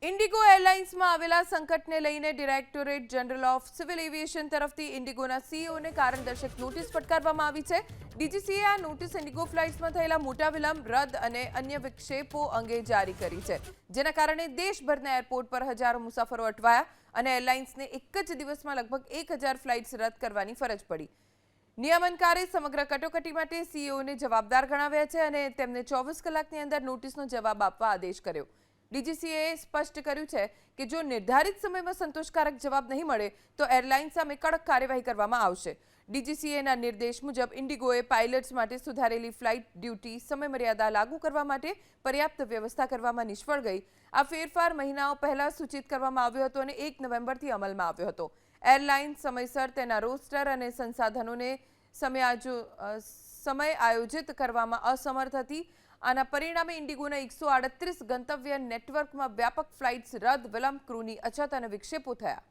Indigo એરલાઇન્સમાં આવેલા સંકટને લઈને directorate general of civil aviation તરફથી ઇન્ડિગોના સીઈઓને કારણદર્શક નોટિસ ફટકારવામાં આવી છે. ડીજીસીએ આ નોટિસ ઇન્ડિગો ફ્લાઇટ્સમાં થયેલા મોટા વિલંબ, રદ અને અન્ય વિક્ષેપો અંગે જારી કરી છે, જેના કારણે દેશભરના એરપોર્ટ પર હજારો મુસાફરો અટવાયા અને એરલાઇન્સને એક જ દિવસમાં લગભગ 1000 ફ્લાઇટ્સ રદ કરવાની ફરજ પડી. નિયમનકારે સમગ્ર કટોકટી માટે સીઈઓને જવાબદાર ગણાવ્યા છે અને તેમને 24 કલાકની અંદર નોટિસનો જવાબ આપવા આદેશ કર્યો. ડીજીસીએએ સ્પષ્ટ કર્યું છે કે જો નિર્ધારિત સમયમાં સંતોષકારક જવાબ નહીં મળે તો એરલાઇન સામે કડક કાર્યવાહી કરવામાં આવશે. ડીજીસીએના નિર્દેશ મુજબ ઇન્ડિગોએ પાયલટ્સ માટે સુધારેલી ફ્લાઇટ ડ્યુટી સમયમર્યાદા લાગુ કરવા માટે પર્યાપ્ત વ્યવસ્થા કરવામાં નિષ્ફળ ગઈ. આ ફેરફાર મહિનાઓ પહેલા સૂચિત કરવામાં આવ્યો હતો અને 1 નવેમ્બરથી અમલમાં આવ્યો હતો. એરલાઇન સમયસર તેના રોસ્ટર અને સંસાધનોને સમય આયોજિત કરવામાં અસમર્થ હતી. આના પરિણામે ઇન્ડિગોના 138 ગંતવ્ય નેટવર્કમાં વ્યાપક ફ્લાઇટ્સ રદ, વિલંબ, ક્રૂની અછત અને વિક્ષેપો થયા.